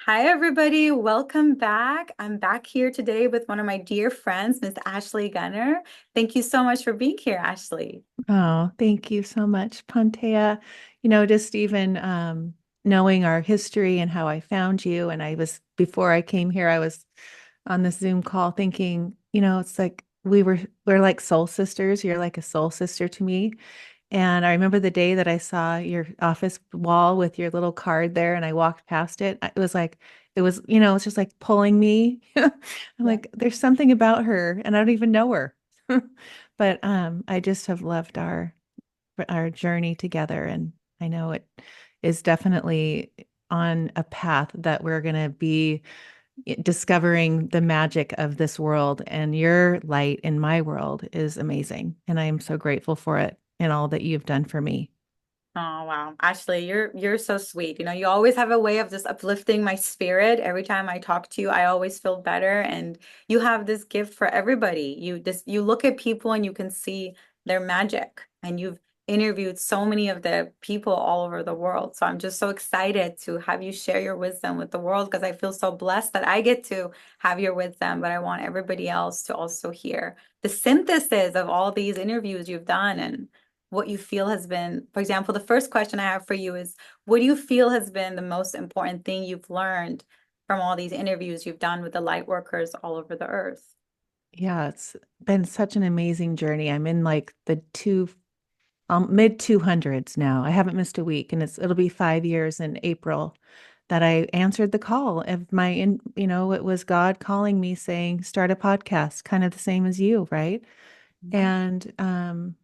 Hi, everybody. Welcome back. I'm back here today with one of my dear friends, Miss Ashley Gunner. Thank you so much for being here, Ashley. Oh, thank you so much, Pontea. Just even knowing our history and how I found you. And before I came here, I was on this Zoom call thinking, it's like we're like soul sisters. You're like a soul sister to me. And I remember the day that I saw your office wall with your little card there and I walked past it. It was like, it's just like pulling me. I'm Yeah. like, there's something about her and I don't even know her. But I just have loved our journey together, and I know it is definitely on a path that we're going to be discovering the magic of this world, and your light in my world is amazing, and I am so grateful for it and all that you've done for me. Oh, wow. Ashley, you're so sweet. You always have a way of just uplifting my spirit. Every time I talk to you, I always feel better. And you have this gift for everybody. You look at people and you can see their magic. And you've interviewed so many of the people all over the world. So I'm just so excited to have you share your wisdom with the world because I feel so blessed that I get to have your wisdom, but I want everybody else to also hear the synthesis of all these interviews you've done and what you feel has been, for example, the first question I have for you is, what do you feel has been the most important thing you've learned from all these interviews you've done with the light workers all over the earth? Yeah, it's been such an amazing journey. I'm in like the mid 200s now. I haven't missed a week, and it'll be 5 years in April that I answered the call of it was God calling me saying, start a podcast, kind of the same as you, right? Mhm. And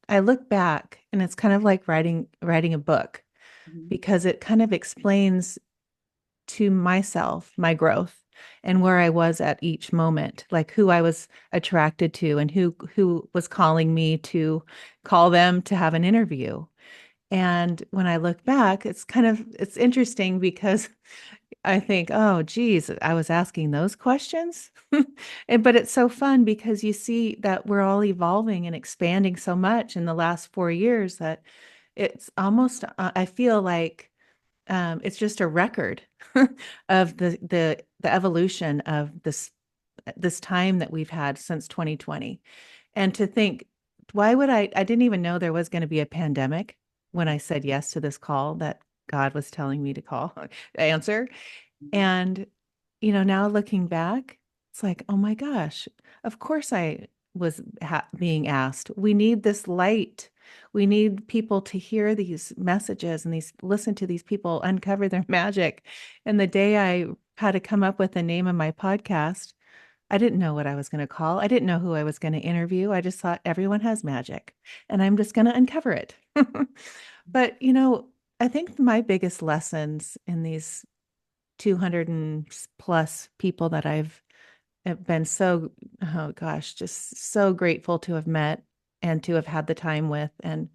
I look back, and it's kind of like writing a book Mhm. because it kind of explains to myself my growth and where I was at each moment, like who I was attracted to and who was calling me to call them to have an interview. And when I look back, it's interesting because I think, oh, geez, I was asking those questions. But it's so fun because you see that we're all evolving and expanding so much in the last 4 years that it's almost, I feel like it's just a record of the evolution of this time that we've had since 2020. And to think, why would I didn't even know there was going to be a pandemic when I said yes to this call that God was telling me to call, answer. And, now looking back, it's like, oh my gosh, of course I was being asked. We need this light. We need people to hear these messages and listen to these people uncover their magic. And the day I had to come up with the name of my podcast, I didn't know what I was going to call. I didn't know who I was going to interview. I just thought everyone has magic and I'm just going to uncover it. But, I think my biggest lessons in these 200 and plus people that have been so, oh gosh, just so grateful to have met and to have had the time with. And,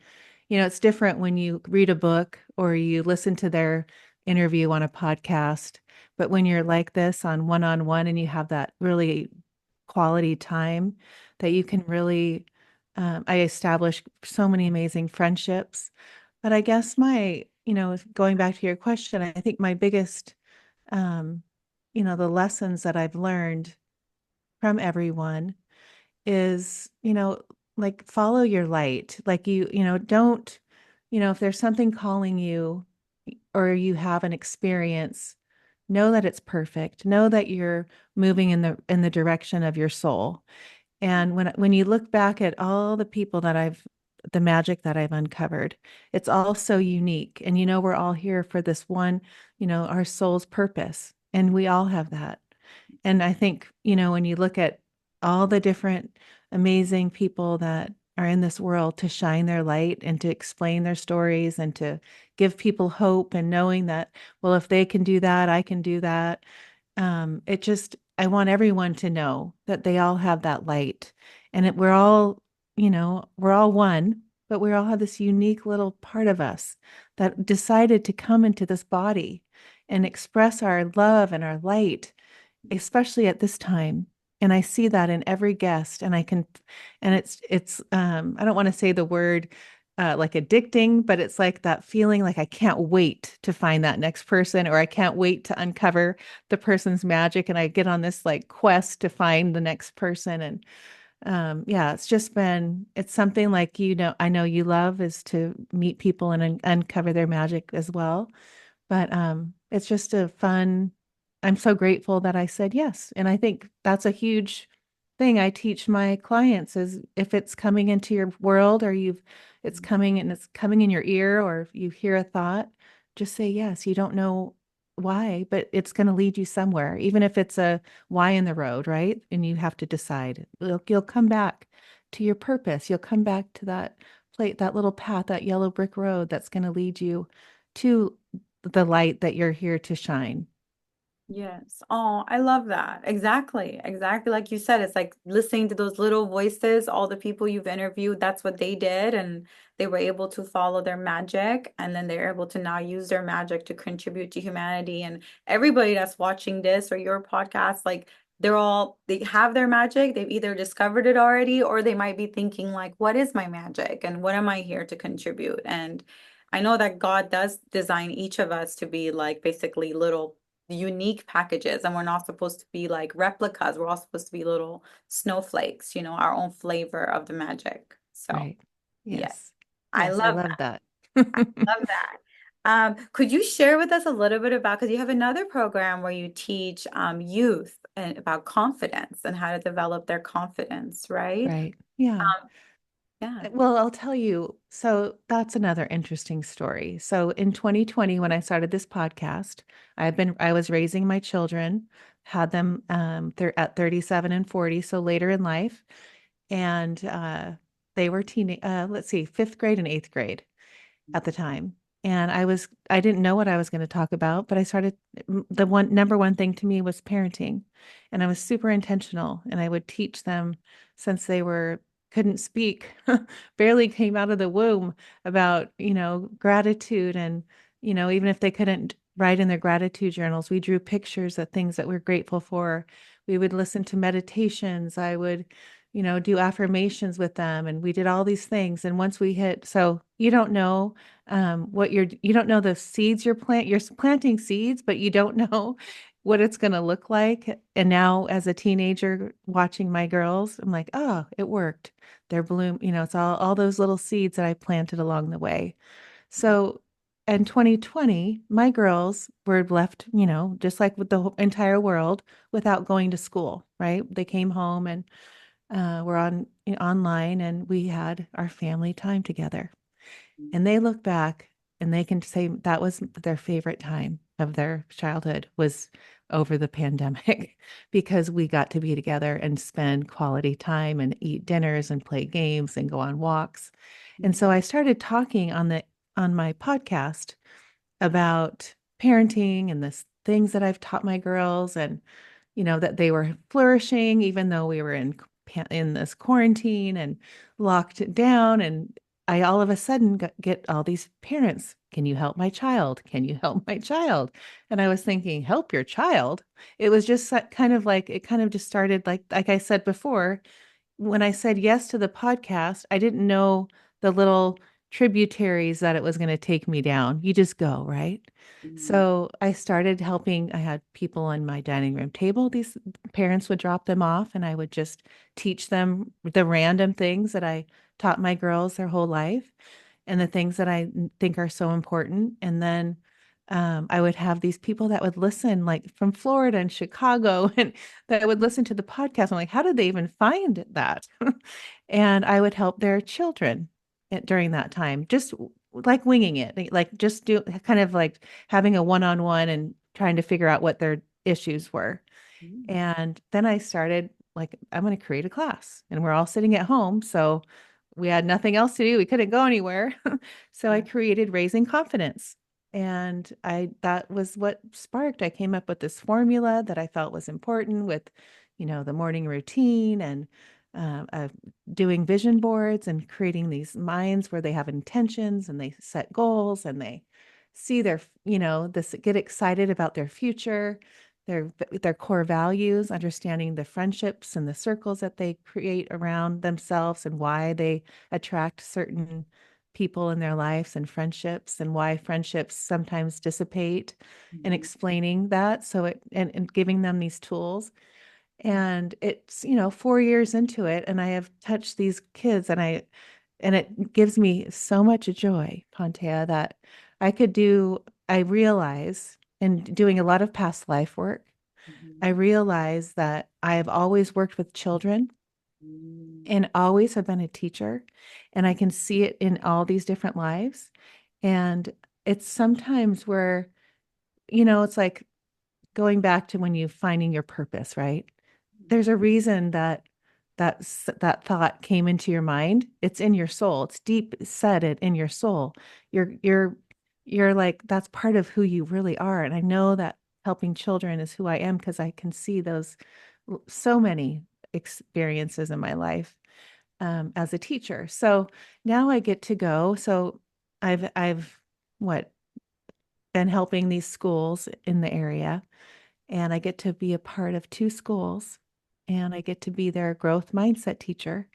it's different when you read a book or you listen to their interview on a podcast. But when you're like this on one and you have that really quality time that you can really, I established so many amazing friendships. But I guess going back to your question, I think my biggest um, the lessons that I've learned from everyone is, like follow your light. Like don't, if there's something calling you or you have an experience, know that it's perfect. Know that you're moving in the direction of your soul. And when you look back at all the people the magic that I've uncovered, it's all so unique. And we're all here for this one, our soul's purpose. And we all have that. And I think, when you look at all the different amazing people that are in this world to shine their light and to explain their stories and to give people hope and knowing that, well, if they can do that, I can do that. I want everyone to know that they all have that light and we're all, we're all one, but we all have this unique little part of us that decided to come into this body and express our love and our light, especially at this time. And I see that in every guest and I don't want to say the word like addicting, but it's like that feeling like I can't wait to find that next person, or I can't wait to uncover the person's magic. And I get on this like quest to find the next person. And yeah, it's just been, it's something like, I know you love is to meet people and uncover their magic as well. But it's just a fun, I'm so grateful that I said yes. And I think that's a huge thing I teach my clients is if it's coming into your world or it's coming and it's coming in your ear or if you hear a thought, just say yes. You don't know why, but it's going to lead you somewhere, even if it's a Y in the road, right? And you have to decide. You'll come back to your purpose. You'll come back to that plate, that little path, that yellow brick road that's going to lead you to the light that you're here to shine. Yes. Oh, I love that. Exactly. Exactly. Like you said, it's like listening to those little voices, all the people you've interviewed, that's what they did. And they were able to follow their magic. And then they're able to now use their magic to contribute to humanity. And everybody that's watching this or your podcast, like they have their magic. They've either discovered it already, or they might be thinking, like, what is my magic? And what am I here to contribute? And I know that God does design each of us to be like basically little unique packages, and we're not supposed to be like replicas. We're all supposed to be little snowflakes, our own flavor of the magic. So Right. yes, Yes. I Yes, I love love that. that. Love that. Could you share with us a little bit about, because you have another program where you teach youth and about confidence and how to develop their confidence, right? Right. Yeah. Yeah. Well, I'll tell you. So that's another interesting story. So in 2020, when I started this podcast, I was raising my children, had them, they're at 37 and 40, so later in life. And they were let's see, fifth grade and eighth grade at the time. And I didn't know what I was going to talk about, but I started, the one number one thing to me was parenting. And I was super intentional and I would teach them since couldn't speak, barely came out of the womb about, gratitude. And, even if they couldn't write in their gratitude journals, we drew pictures of things that we're grateful for. We would listen to meditations. I would, do affirmations with them. And we did all these things. And once we hit, so you don't know you don't know the seeds you're planting seeds, but you don't know what it's going to look like. And now as a teenager watching my girls, I'm like, oh, it worked. They're bloom, it's all those little seeds that I planted along the way. So in 2020, my girls were left, just like with the entire world, without going to school, right? They came home and were online, and we had our family time together. And they look back and they can say that was their favorite time of their childhood was over the pandemic because we got to be together and spend quality time and eat dinners and play games and go on walks. And so I started talking on my podcast about parenting and the things that I've taught my girls, and that they were flourishing even though we were in this quarantine and locked it down. And I all of a sudden get all these parents, can you help my child? Can you help my child? And I was thinking, help your child? It was just kind of like, it kind of just started like I said before, when I said yes to the podcast, I didn't know the little tributaries that it was going to take me down. You just go, right? So I started helping. I had people on my dining room table. These parents would drop them off, and I would just teach them the random things that I taught my girls their whole life and the things that I think are so important. And then I would have these people that would listen, like from Florida and Chicago, and that would listen to the podcast. I'm like, how did they even find that? And I would help their children during that time, just like winging it, like just do kind of like having a one-on-one and trying to figure out what their issues were. And then I started like, I'm going to create a class, and we're all sitting at home. So we had nothing else to do. We couldn't go anywhere. So I Yeah. created Raising Confidence. And that was what sparked. I came up with this formula that I felt was important with, the morning routine and doing vision boards and creating these minds where they have intentions and they set goals and they see get excited about their future, their core values, understanding the friendships and the circles that they create around themselves and why they attract certain people in their lives and friendships and why friendships sometimes dissipate and Mhm. explaining that. So and giving them these tools. And it's, 4 years into it, and I have touched these kids, and it gives me so much joy, Pontea, that I could do, I realize in doing a lot of past life work, I Mhm. realize that I have always worked with children Mhm. and always have been a teacher, and I can see it in all these different lives. And it's sometimes where, it's like going back to when you finding your purpose, right? There's a reason that thought came into your mind. It's in your soul. It's deep set it in your soul. You're like, that's part of who you really are. And I know that helping children is who I am because I can see those so many experiences in my life as a teacher. So now I get to go. So I've what been helping these schools in the area, and I get to be a part of two schools, and I get to be their growth mindset teacher.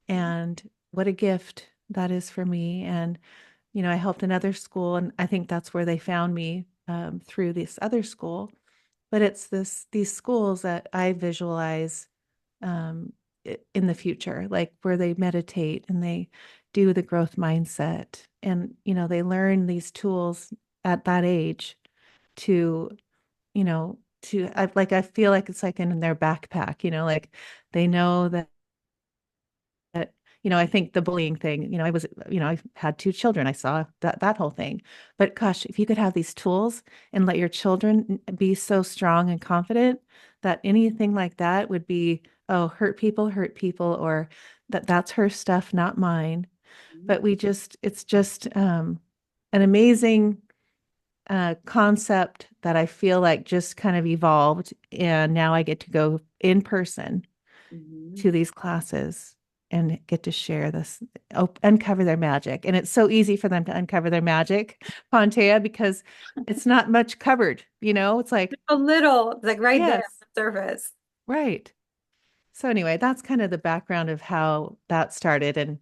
And what a gift that is for me. And, I helped another school, and I think that's where they found me through this other school. But it's these schools that I visualize um, in the future, like where they meditate and they do the growth mindset. And, they learn these tools at that age to I feel like it's like in their backpack, like they know that, I think the bullying thing, I had two children. I saw that whole thing. But gosh, if you could have these tools and let your children be so strong and confident that anything like that would be, oh, hurt people, or that's her stuff, not mine. But it's just an amazing concept that I feel like just kind of evolved. And now I get to go in person Mhm. to these classes and get to share this, uncover their magic. And it's so easy for them to uncover their magic, Pontea, because it's not much covered, It's like, A little, it's like right there on yes, the surface. right. So anyway, that's kind of the background of how that started. And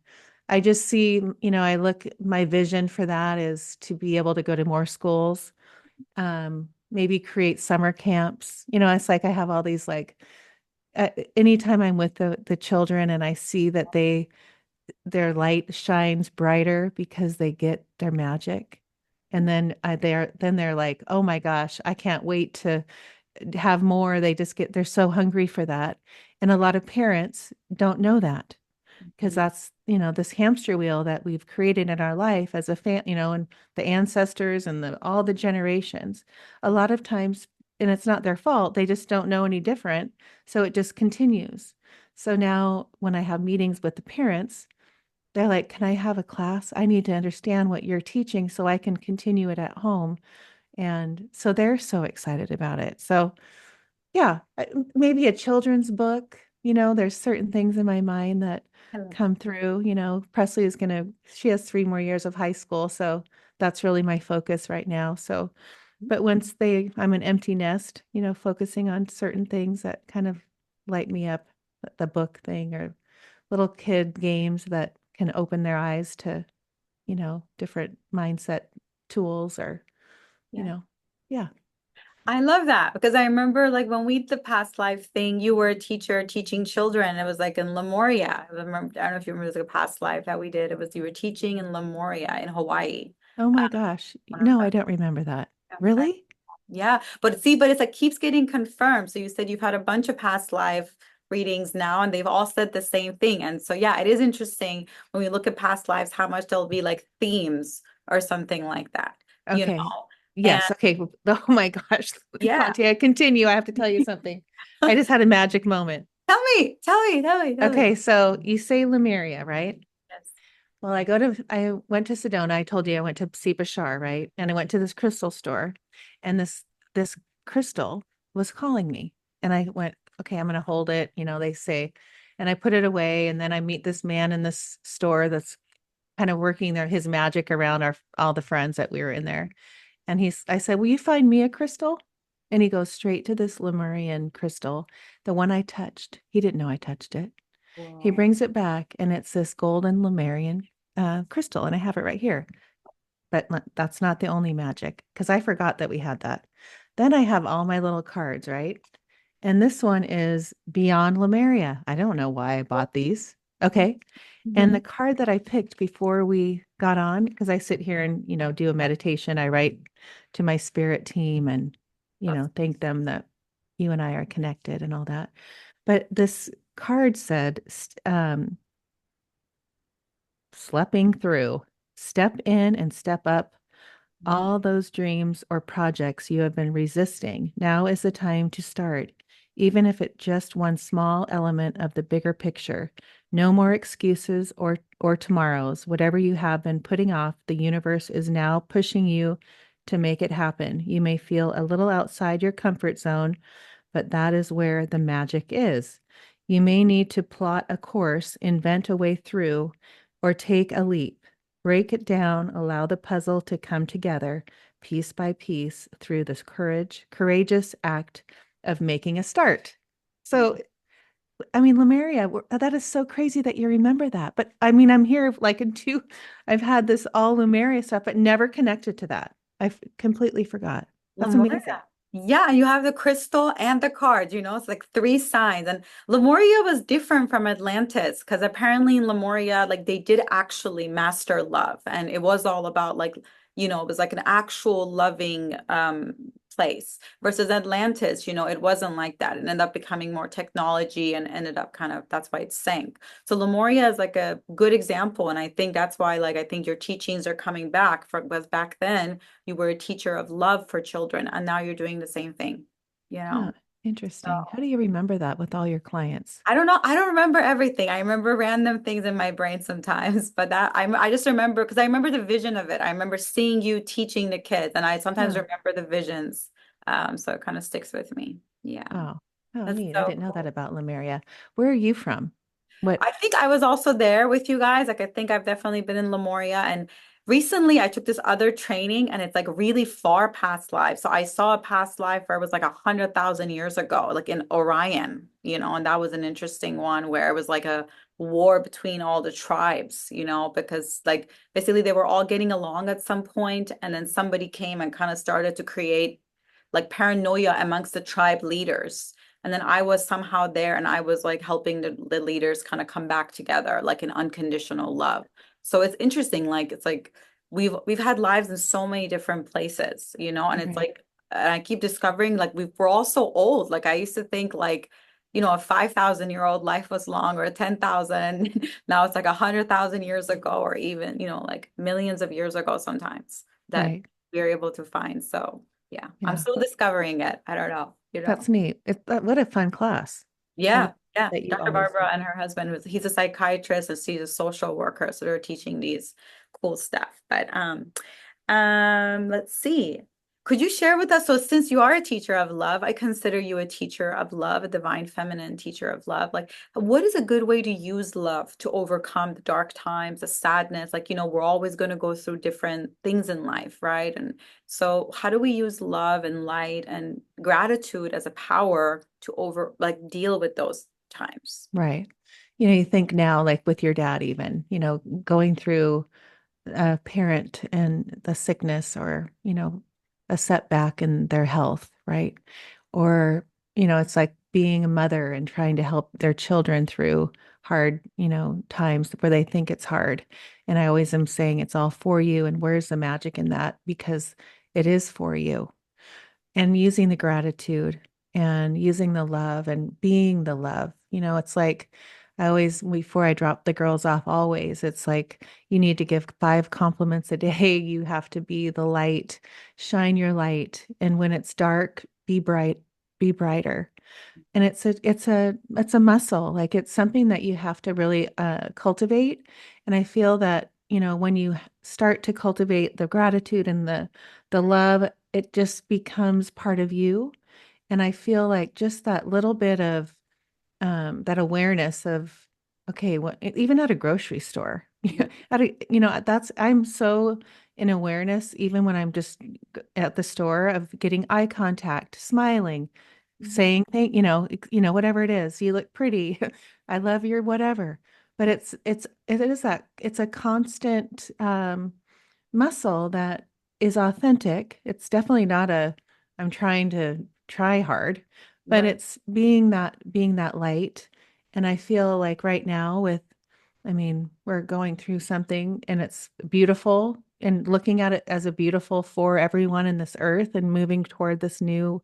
I just see, I look, my vision for that is to be able to go to more schools, maybe create summer camps. It's like I have all these like anytime I'm with the children and I see that their light shines brighter because they get their magic. And then they're like, oh my gosh, I can't wait to have more. They're so hungry for that. And a lot of parents don't know that because Mhm. that's, this hamster wheel that we've created in our life as a and the ancestors and all the generations. A lot of times, and it's not their fault, they just don't know any different. So it just continues. So now when I have meetings with the parents, they're like, can I have a class? I need to understand what you're teaching so I can continue it at home. And so they're so excited about it. So yeah, maybe a children's book. There's certain things in my mind that I love come through. Presley she has 3 more years of high school, so that's really my focus right now. So, but I'm an empty nest, focusing on certain things that kind of light me up, the book thing or little kid games that can open their eyes to, different mindset tools or, you Yeah. know, yeah. I love that because I remember like when we did the past life thing, you were a teacher teaching children. It was like in Lemuria. I don't know if you remember, it was like a past life that we did. It was you were teaching in Lemuria in Hawaii. Oh Uh, my gosh. one of No, our I don't remember that. I- Really? yeah, but see, but it's like keeps getting confirmed. So you said you've had a bunch of past life readings now, and they've all said the same thing. And so yeah, it is interesting when we look at past lives, how much there'll be like themes or something like that, you Okay. know? And Yes. Okay. Oh my gosh. yeah. Pontiac, continue. I have to tell you something. I just had a magic moment. Tell me. Okay. So you say Lemuria, right? Yes. Well, I went to Sedona. I told you I went to see Bashar, right? And I went to this crystal store, and this crystal was calling me. And I went, okay, I'm gonna hold it, they say. And I put it away, and then I meet this man in this store that's kind of working his magic around all the friends that we were in there. And I said, will you find me a crystal? And he goes straight to this Lemurian crystal, the one I touched. He didn't know I touched it. He Wow. brings it back, and it's this golden Lemurian. crystal, and I have it right here. But that's not the only magic because I forgot that we had that. Then I have all my little cards, right? And this one is Beyond Lemuria. I don't know why I bought these. Okay. And Mhm. the card that I picked before we got on, because I sit here and, do a meditation, I write to my spirit team and, That's thank them that you and I are connected and all that. But this card said, sleeping through, step in and step up all those dreams or projects you have been resisting. Now is the time to start, even if it's just one small element of the bigger picture. No more excuses or tomorrows. Whatever you have been putting off, the universe is now pushing you to make it happen. You may feel a little outside your comfort zone, but that is where the magic is. You may need to plot a course, invent a way through, or take a leap. Break it down, allow the puzzle to come together piece by piece through this courageous act of making a start. So, I mean, Lemuria, that is so crazy that you remember that. But I mean, I'm here like I've had this all Lemuria stuff, but never connected to that. Completely forgot. That's amazing. Lemuria. Yeah, you have the crystal and the cards, it's like three signs. And Lemuria was different from Atlantis because apparently in Lemuria, like they did actually master love. And it was all about like, it was like an actual loving place versus Atlantis, it wasn't like that. It ended up becoming more technology and ended up kind of that's why it sank. So Lemuria is like a good example. And I think that's why like I think your teachings are coming back for was back then you were a teacher of love for children, and now you're doing the same thing, you Huh, know? So interesting. How do you remember that with all your clients? I don't know. I don't remember everything. I remember random things in my brain sometimes, but I just remember because I remember the vision of it. I remember seeing you teaching the kids, and I sometimes Huh. remember the visions. So it kind of sticks with me. Yeah, Oh, oh, that's neat. I so didn't know that cool. about Lemuria. Where are you from? What? I think I was also there with you guys. Like I think I've definitely been in Lemuria and recently I took this other training and it's like really far past life. So I saw a past life where it was like 100,000 years ago, like in Orion, and that was an interesting one where it was like a war between all the tribes, because like basically they were all getting along at some point and then somebody came and kind of started to create like paranoia amongst the tribe leaders. And then I was somehow there and I was like helping the leaders kind of come back together, like in unconditional love. So it's interesting, like it's like we've had lives in so many different places, and it's Right, like and I keep discovering like we're all so old. Like I used to think like, a 5,000-year-old life was long or a 10,000. Now it's like 100,000 years ago, or even, like millions of years ago sometimes that right. we're able to find. So yeah, I'm Yeah, still discovering it. I don't know. that's neat. What a fun class. I Yeah, love yeah. that you Dr. always. Barbara and her husband he's a psychiatrist and she's a social worker. So they're teaching these cool stuff. But let's see. Could you share with us? So since you are a teacher of love, I consider you a teacher of love, a divine feminine teacher of love. Like, what is a good way to use love to overcome the dark times, the sadness? Like, we're always going to go through different things in life, right? And so how do we use love and light and gratitude as a power to like deal with those times? Right. You think now, like with your dad, even, going through a parent and the sickness or, a setback in their health, right? Or, it's like being a mother and trying to help their children through hard, times where they think it's hard. And I always am saying it's all for you. And where's the magic in that? Because it is for you. And using the gratitude and using the love and being the love. It's like I always, before I drop the girls off, always, it's like you need to give 5 compliments a day. You have to be the light, shine your light. And when it's dark, be bright, be brighter. And it's a muscle. Like it's something that you have to really cultivate. And I feel that, when you start to cultivate the gratitude and the love, it just becomes part of you. And I feel like just that little bit of that awareness of, okay, what even at a grocery store, that's I'm so in awareness, even when I'm just at the store of getting eye contact, smiling, Mhm. saying thank, whatever it is, you look pretty, I love your whatever. but it is that it's a constant muscle that is authentic. It's definitely not a I'm trying to try hard, but Right. it's being that light. And I feel like right now with I mean, we're going through something and it's beautiful and looking at it as a beautiful for everyone in this earth and moving toward this new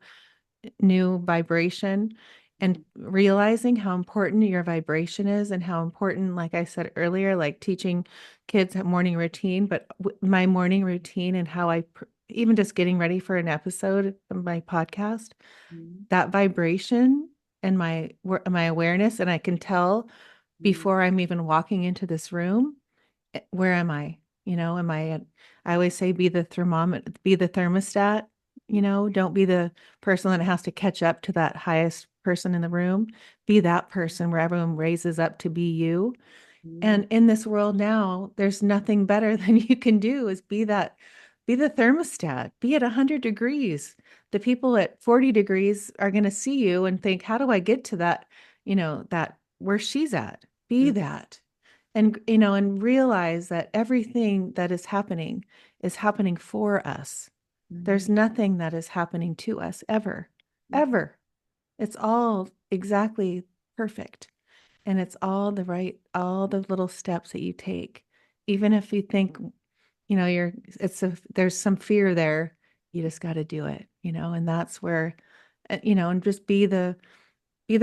vibration and realizing how important your vibration is and how important, like I said earlier, like teaching kids a morning routine, but my morning routine and how even just getting ready for an episode of my podcast, Mhm. that vibration and my awareness, and I can tell Mhm. before I'm even walking into this room, where am I? Am I at, I always say be the thermometer, be the thermostat, don't be the person that has to catch up to that highest person in the room. Be that person where everyone raises up to be you. Mhm. And in this world now, there's nothing better than you can do is be the thermostat, be at 100 degrees. The people at 40 degrees are going to see you and think, how do I get to that, that where she's at? Be Mhm. that. And, and realize that everything that is happening for us. There's Mhm. nothing that is happening to us ever, Mhm. ever. It's all exactly perfect. And it's all the little steps that you take. Even if you think, there's some fear there, you just got to do it, and that's where, and just be the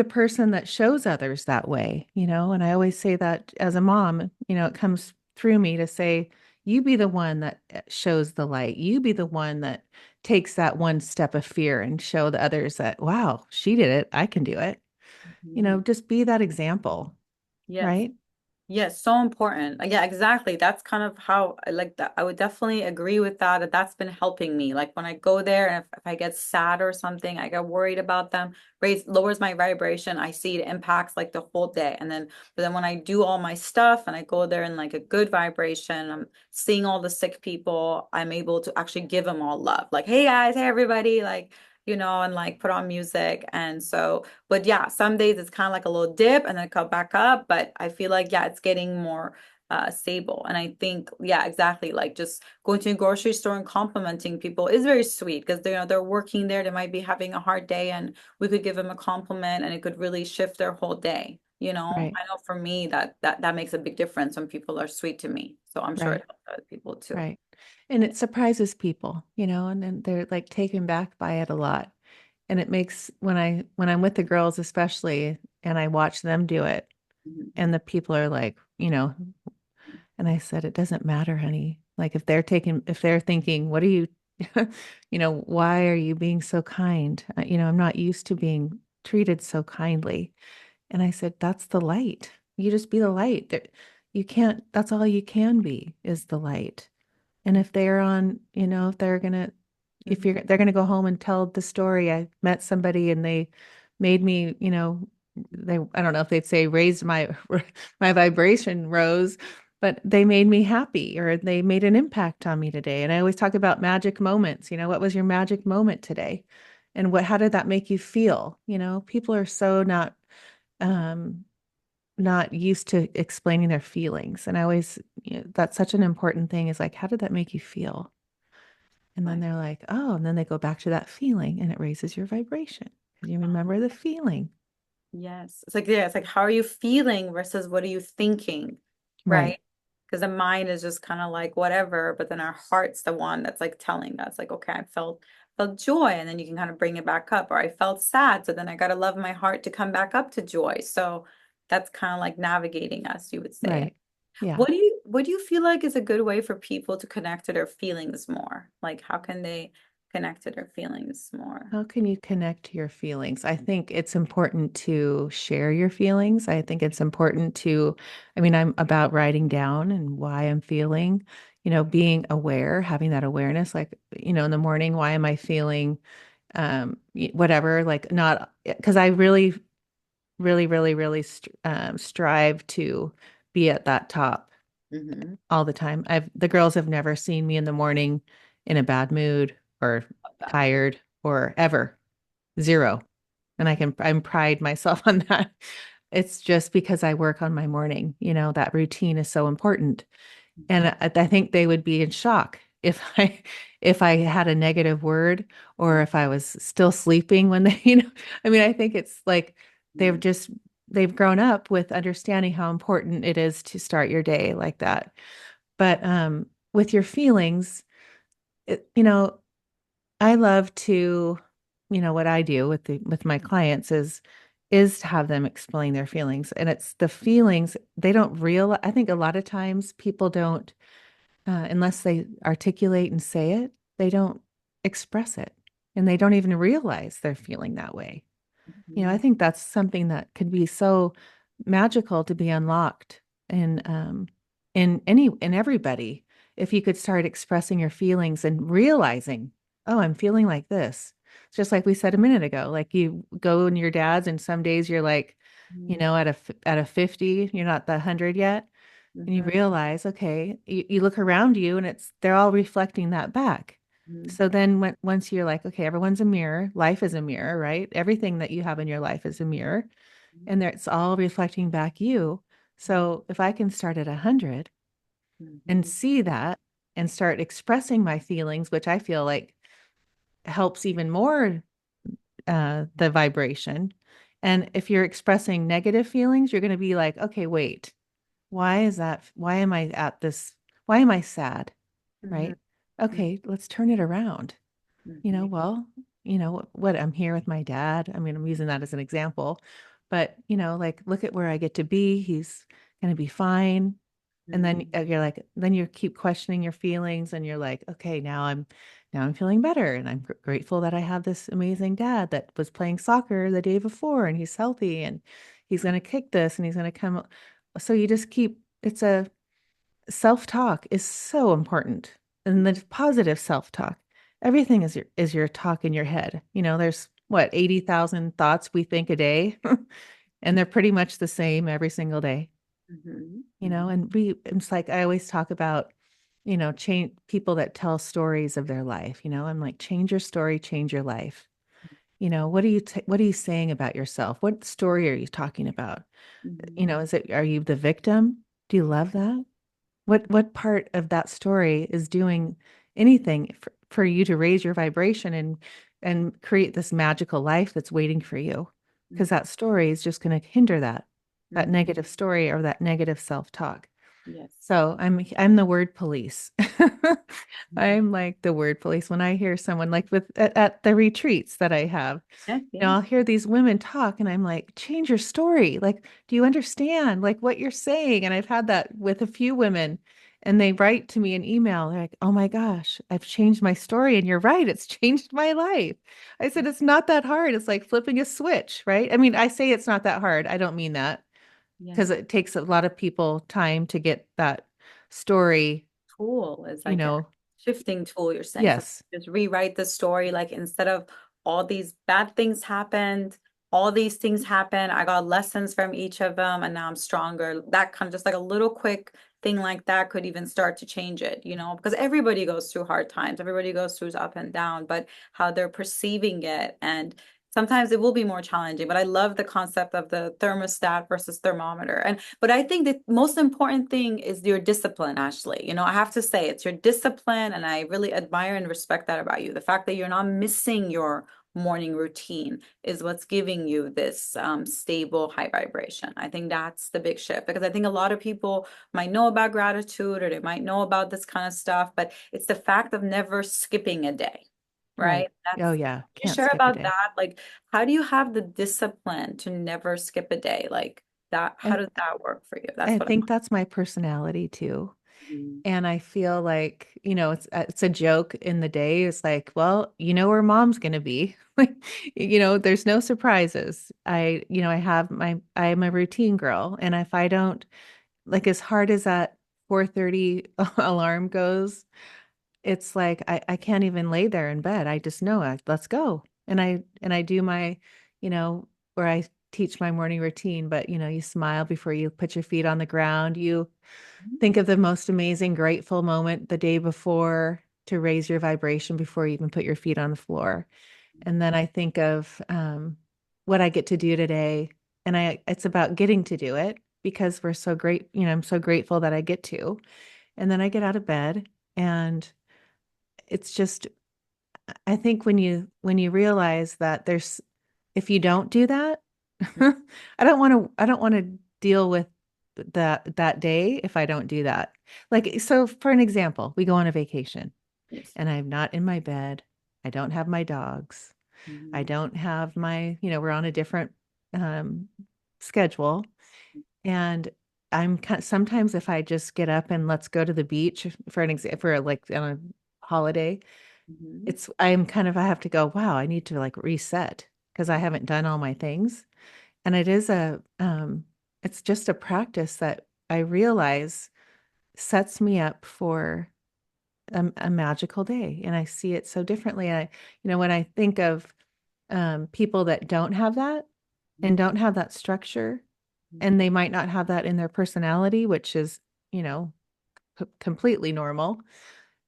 person that shows others that way, and I always say that as a mom, it comes through me to say, you be the one that shows the light. You be the one that takes that one step of fear and show the others that, wow, she did it. I can do it. Mhm. Just be that example, Yes. right? Yes, so important. Yeah, exactly. That's kind of how I like that. I would definitely agree with that, that that's been helping me. Like when I go there and if I get sad or something, I get worried about them, lowers my vibration. I see it impacts like the whole day. But then when I do all my stuff and I go there in like a good vibration, I'm seeing all the sick people, I'm able to actually give them all love. Like, hey guys, hey everybody, like, and like put on music. And so but yeah, some days it's kind of like a little dip and then come back up. But I feel like, yeah, it's getting more stable. And I think, yeah, exactly. Like just going to a grocery store and complimenting people is very sweet because they're working there. They might be having a hard day and we could give them a compliment and it could really shift their whole day. Right, I know for me that makes a big difference when people are sweet to me. So I'm sure it right, helps other people too. right. And it surprises people, and then they're like taken back by it a lot. And it makes when I'm with the girls especially and I watch them do it Mhm. and the people are like, and I said, it doesn't matter, honey. Like if they're thinking, what are you, why are you being so kind? I'm not used to being treated so kindly. And I said, that's the light. You just be the light. You can't, that's all you can be is the light. And if they're on, if they're gonna, if Mhm. they're gonna go home and tell the story, I met somebody and they made me, I don't know if they'd say raised my vibration rose, but they made me happy or they made an impact on me today. And I always talk about magic moments. What was your magic moment today? And how did that make you feel? People are so um, not used to explaining their feelings. And I always, that's such an important thing is like, how did that make you feel? And then Right. they're like, oh, and then they go back to that feeling and it raises your vibration. You remember the feeling. Yes. It's like, yeah, it's like, how are you feeling versus what are you thinking? Right, Right? Because the mind is just kind of like whatever, but then our heart's the one that's like telling us, like, okay, I felt joy, and then you can kind of bring it back up, or I felt sad, so then I gotta love my heart to come back up to joy. So that's kind of like navigating us, you would say. right. Yeah. What do you feel like is a good way for people to connect to their feelings more? Like, how can they connect to their feelings more? How can you connect to your feelings? I think it's important to share your feelings. I think it's important I mean, I'm about writing down and why I'm feeling, being aware, having that awareness, like, in the morning, why am I feeling whatever, like not because I really, really, really, really strive to be at that top Mm-hmm. all the time. The girls have never seen me in the morning in a bad mood or Love that. tired or ever. Zero. And I'm pride myself on that. It's just because I work on my morning, that routine is so important. And Mhm. I think they would be in shock if if I had a negative word or if I was still sleeping when they, I mean, I think it's like they've Mhm. just they've grown up with understanding how important it is to start your day like that. But with your feelings, it, I love to, what I do with with my clients is to have them explain their feelings. And it's the feelings they don't realize. I think a lot of times people don't, unless they articulate and say it, they don't express it. And they don't even realize they're feeling that way. I Mhm. think that's something that could be so magical to be unlocked in everybody. If you could start expressing your feelings and realizing, oh, I'm feeling like this. It's just like we said a minute ago. Like you go in your dad's, and some days you're like, Mhm. at a 50, you're not the 100 yet. And you Mhm. realize, okay, you look around you and they're all reflecting that back. Mhm. So then once you're like, okay, everyone's a mirror, life is a mirror, right? Everything that you have in your life is a mirror and it's all reflecting back you. So if I can start at 100 and Mhm. see that and start expressing my feelings, which I feel like helps even more the vibration. And if you're expressing negative feelings, you're going to be like, okay, wait, why is that? Why am I at this? Why am I sad? Mhm. Right? Okay, let's turn it around. Mhm. Well, what I'm here with my dad. I mean, I'm using that as an example, but like look at where I get to be. He's going to be fine. And then Mhm. you're like, then you keep questioning your feelings and you're like, okay, now I'm feeling better. And I'm grateful that I have this amazing dad that was playing soccer the day before and he's healthy and he's going to kick this and he's going to come. So you just keep, it's a self-talk is so important. And the positive self-talk. Everything is your talk in your head. There's what, 80,000 thoughts we think a day, and they're pretty much the same every single day. Mhm. Mhm. And it's like I always talk about, change people that tell stories of their life. I'm like, change your story, change your life. What are you saying about yourself? What story are you talking about? Mhm. Are you the victim? Do you love that? What part of that story is doing anything for you to raise your vibration and create this magical life that's waiting for you? Because Mhm. that story is just going to hinder that Mhm. negative story or that negative self-talk. Yes. So I'm the word police. Mhm. I'm like the word police when I hear someone like at the retreats that I have. Yes, yes. I'll hear these women talk and I'm like, change your story. Like, do you understand like what you're saying? And I've had that with a few women and they write to me an email. They're like, oh my gosh, I've changed my story. And you're right. It's changed my life. I said, it's not that hard. It's like flipping a switch, right? I mean, I say it's not that hard. I don't mean that because Yes. it takes a lot of people time to get that story, Tool is you like a know, shifting tool, you're saying. So yes, just rewrite the story, like instead of all these bad things happened, all these things happen, I got lessons from each of them, and now I'm stronger. That kind of just like a little quick thing like that could even start to change it, because everybody goes through hard times, everybody goes through up and down, but how they're perceiving it and sometimes it will be more challenging, but I love the concept of the thermostat versus thermometer. But I think the most important thing is your discipline, Ashley. I have to say it's your discipline, and I really admire and respect that about you. The fact that you're not missing your morning routine is what's giving you this stable high vibration. I think that's the big shift because I think a lot of people might know about gratitude or they might know about this kind of stuff, but it's the fact of never skipping a day, right? right. Oh That's yeah, you can't share skip a about day. that? Like, how do you have the discipline to never skip a day? Like that, how I does that work for you? That's I what I'm think that's my personality too. Mhm. And I feel like, it's a joke in the day. It's like, well, you know where mom's going to be. Like, there's no surprises. I'm a routine girl. And if I don't, like, as hard as that 4:30 alarm goes, it's like I can't even lay there in bed. I just know, let's go. And I do my, where I teach my morning routine, but you smile before you put your feet on the ground. You think of the most amazing, grateful moment the day before to raise your vibration before you even put your feet on the floor. And then I think of what I get to do today. and it's about getting to do it because we're so great, I'm so grateful that I get to. And then I get out of bed and it's just I think when you realize that there's if you don't do that, I don't want to deal with that day if I don't do that. Like so for an example, we go on a vacation Yes. and I'm not in my bed. I don't have my dogs. I Mhm. don't have we're on a different um schedule and sometimes if I just get up and let's go to the beach for an example for like on a holiday, Mhm. I have to go, wow, I need to like reset because I haven't done all my things. And it's just a practice that I realize sets me up for a magical day. And I see it so differently. When I think of people that don't have that and don't have that structure, and they might not have that in their personality, which is, you know, completely normal,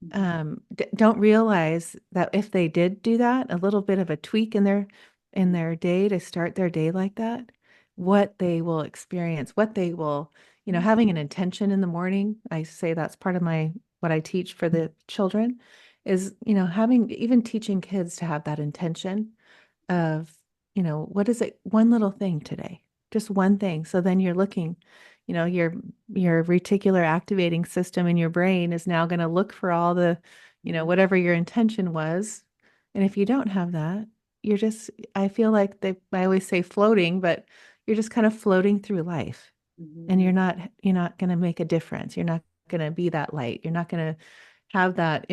Mhm. don't realize that if they did do that, a little bit of a tweak in their day to start their day like that, what they will experience, what they will, Mhm. having an intention in the morning. I say that's part of my what I teach for the children is, having even teaching kids to have that intention of, what is it? One little thing today, just one thing. So then you're looking, your reticular activating system in your brain is now going to look for all the, Mhm. whatever your intention was. And if you don't have that, you're just, I feel like I always say floating, but you're just kind of floating through life and Mhm. you're not going to make a difference. You're not going to be that light. You're not going to have that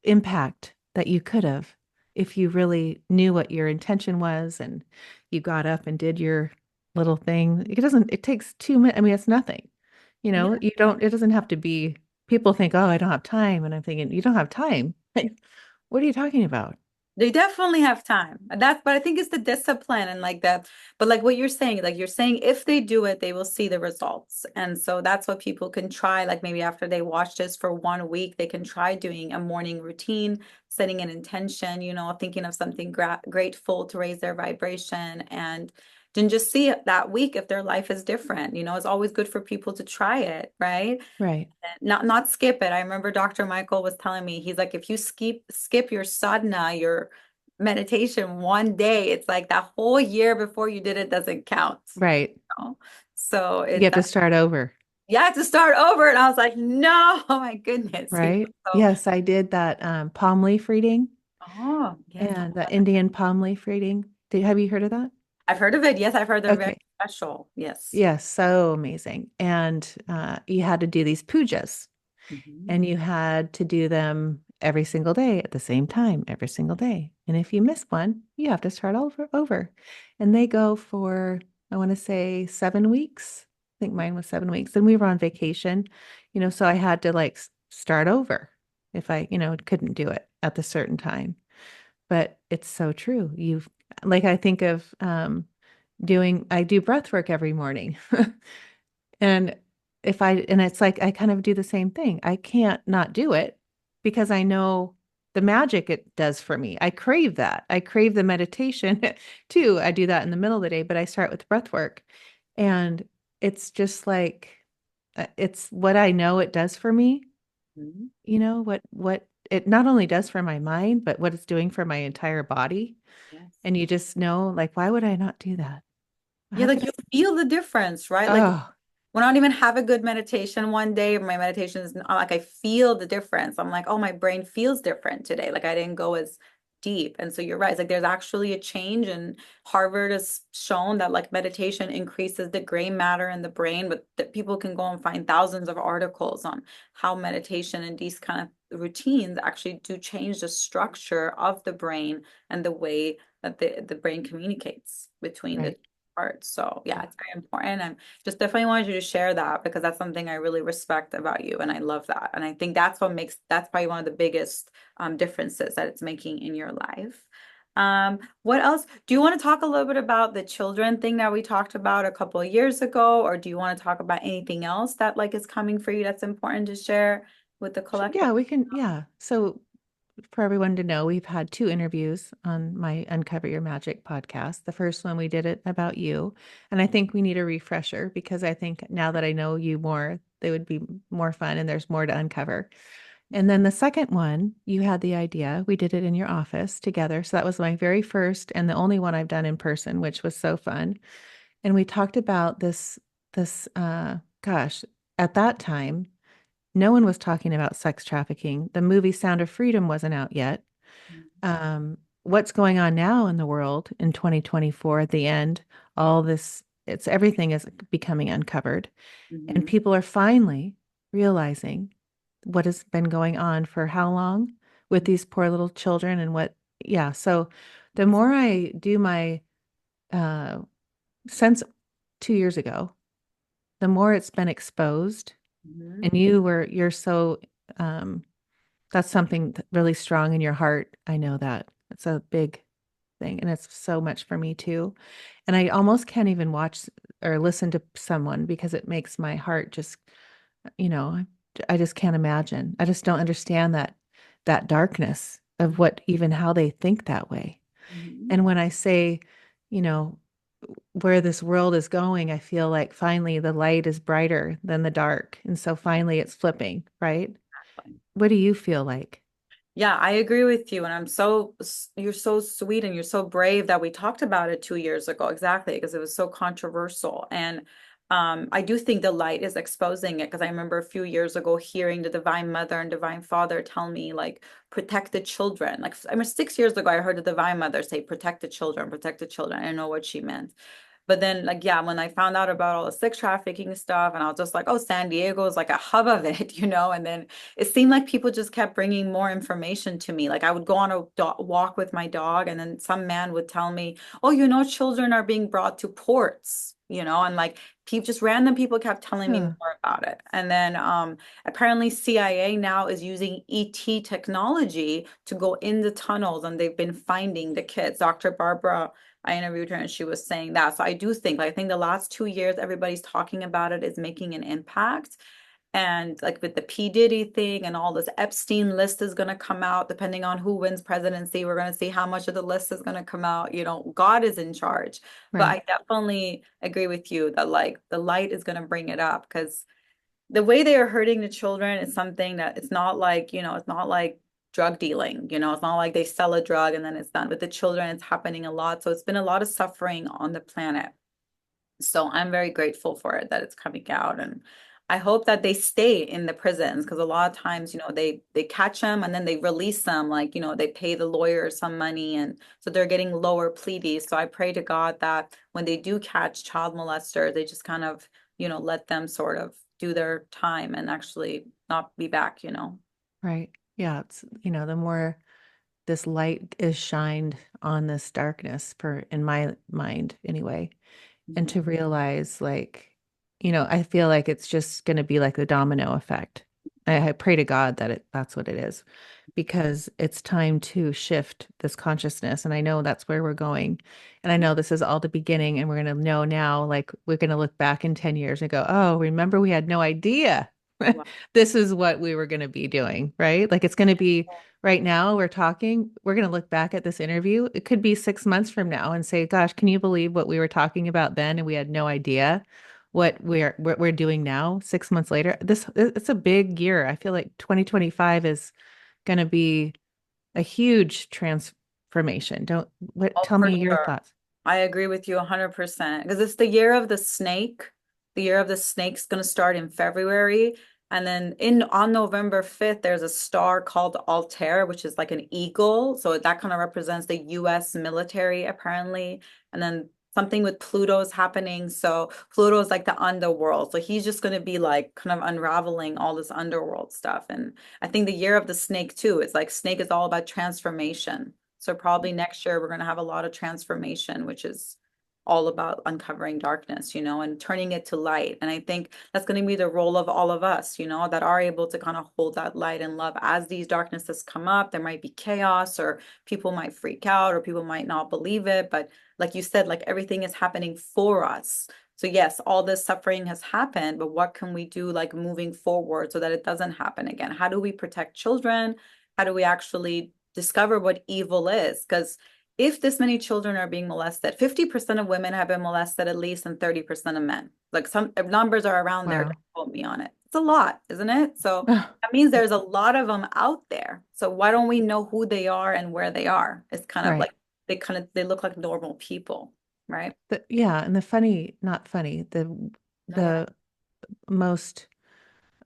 impact that you could have if you really knew what your intention was and you got up and did your little thing. It takes 2 minutes. I mean, it's nothing. Yeah. It doesn't have to be, people think, oh, I don't have time. And I'm thinking, you don't have time. What are you talking about? They definitely have time. But I think it's the discipline and like that. But like you're saying if they do it, they will see the results. And so that's what people can try. Like maybe after they watch this for 1 week, they can try doing a morning routine, setting an intention, thinking of something grateful to raise their vibration and then just see it that week if their life is different. It's always good for people to try it, right? Right. Not skip it. I remember Dr. Michael was telling me, he's like, if you skip your sadhana, your meditation 1 day, it's like that whole year before you did it doesn't count. Right. know? So You it's have to that start over. you have to start over. And I was like, no, oh my goodness, Right. So Yes, I did that palm leaf reading oh yes, and the Indian palm leaf reading. Have you heard of that? I've heard of it. Yes, I've heard they're very Okay. special. Yes. Yes, so amazing. And you had to do these pujas, Mhm. and you had to do them every single day at the same time, every single day. And if you miss one, you have to start over. And they go for, I want to say 7 weeks. I think mine was 7 weeks. And we were on vacation, so I had to like start over if I, couldn't do it at the certain time. But it's so true. I think of I do breath work every morning. And and it's like I kind of do the same thing. I can't not do it because I know the magic it does for me. I crave that. I crave the meditation too. I do that in the middle of the day, but I start with breath work. And it's just like it's what I know it does for me. Mhm. What it not only does for my mind, but what it's doing for my entire body. Yes. And you just know, like, why would I not do that? Yeah, How like could you feel the difference, right? Like Oh, when I don't even have a good meditation one day, my meditation is not like I feel the difference. I'm like, oh, my brain feels different today. Like I didn't go as deep. And so you're right. It's like there's actually a change, and Harvard has shown that like meditation increases the gray matter in the brain, but that people can go and find thousands of articles on how meditation and these kind of routines actually do change the structure of the brain and the way that the brain communicates between the right. parts. So yeah, Yeah. it's very important. I'm just definitely wanted you to share that because that's something I really respect about you, and I love that. And I think that's probably one of the biggest differences that it's making in your life. What else? Do you want to talk a little bit about the children thing that we talked about a couple of years ago, or do you want to talk about anything else that like is coming for you that's important to share with the collective? Yeah, we can. Yeah. So for everyone to know, we've had two interviews on my Uncover Your Magic podcast. The first one we did it about you, and I think we need a refresher because I think now that I know you more, they would be more fun and there's more to uncover. And then the second one, you had the idea. We did it in your office together. So that was my very first and the only one I've done in person, which was so fun. And we talked about gosh, at that time, no one was talking about sex trafficking. The movie Sound of Freedom wasn't out yet. What's going on now in the world in 2024 at the end, all this, it's everything is becoming uncovered. And Mm-hmm. people are finally realizing what has been going on for how long with these poor little children and what, yeah. So the more I do my, uh, since 2 years ago, the more it's been exposed. Mm-hmm. And you're so, um, that's something really strong in your heart. I know that it's a big thing and it's so much for me too. And I almost can't even watch or listen to someone because it makes my heart just, you know, I just can't imagine. I just don't understand that darkness of what even how they think that way. Mm-hmm. And when I say, you know, where this world is going, I feel like finally the light is brighter than the dark. And so finally it's flipping, right? What do you feel like? Yeah, I agree with you. And you're so sweet and you're so brave that we talked about it 2 years ago. Exactly, because it was so controversial. And I do think the light is exposing it because I remember a few years ago hearing the Divine Mother and Divine Father tell me, like, protect the children. Like, I mean, 6 years ago, I heard the Divine Mother say, protect the children, protect the children. I didn't know what she meant. But then, like, yeah, when I found out about all the sex trafficking stuff, and I was just like, oh, San Diego is like a hub of it, you know? And then it seemed like people just kept bringing more information to me. Like, I would go on a walk with my dog, and then some man would tell me, oh, children are being brought to ports, and like, people, just random people kept telling me Huh, more about it. And then apparently CIA now is using ET technology to go in the tunnels, and they've been finding the kids. Dr. Barbara, I interviewed her and she was saying that. So I do think, like, I think the last 2 years, everybody's talking about it is making an impact. And like with the P. Diddy thing and all this Epstein list is going to come out, depending on who wins presidency, we're going to see how much of the list is going to come out. God is in charge. But right, I definitely agree with you that, like, the light is going to bring it up because the way they are hurting the children is something that it's not like, it's not like drug dealing, it's not like they sell a drug and then it's done. With the children, it's happening a lot. So it's been a lot of suffering on the planet. So I'm very grateful for it that it's coming out. And I hope that they stay in the prisons because a lot of times, they catch them and then they release them, like, they pay the lawyer some money, and so they're getting lower pleas. So I pray to God that when they do catch child molesters, they just kind of, let them sort of do their time and actually not be back. right. Yeah, it's, the more this light is shined on this darkness for in my mind anyway, and Mhm. to realize like, I feel like it's just going to be like the domino effect. I pray to God that that's what it is because it's time to shift this consciousness. And I know that's where we're going. And I know this is all the beginning, and we're going to know now, like, we're going to look back in 10 years and go, oh, remember we had no idea Wow. this is what we were going to be doing, right? Like, it's going to be right now, we're talking, we're going to look back at this interview. It could be 6 months from now and say, gosh, can you believe what we were talking about then? And we had no idea what we're doing now, 6 months later. It's a big year. I feel like 2025 is going to be a huge transformation. Don't what Oh, tell for me your sure. thoughts. I agree with you 100% because it's the year of the snake. The year of the snake's going to start in February. And then on November 5th, there's a star called Altair, which is like an eagle. So that kind of represents the US military, apparently. And then something with Pluto is happening. So Pluto is like the underworld. So he's just going to be like kind of unraveling all this underworld stuff. And I think the year of the snake too, it's like snake is all about transformation. So probably next year we're going to have a lot of transformation, which is all about uncovering darkness, and turning it to light. And I think that's going to be the role of all of us, that are able to kind of hold that light and love as these darknesses come up. There might be chaos, or people might freak out, or people might not believe it. But like you said, like, everything is happening for us. So yes, all this suffering has happened, but what can we do, like, moving forward so that it doesn't happen again? How do we protect children? how do we actually discover what evil is? Because if this many children are being molested, 50% of women have been molested at least, and 30% of men. Like some numbers are around there. Don't Wow. quote me on it. It's a lot, isn't it? So Ah, that means there's a lot of them out there. So why don't we know who they are and where they are? It's kind of right. like they look like normal people, right? Yeah, and the funny, not funny, No, yeah. the most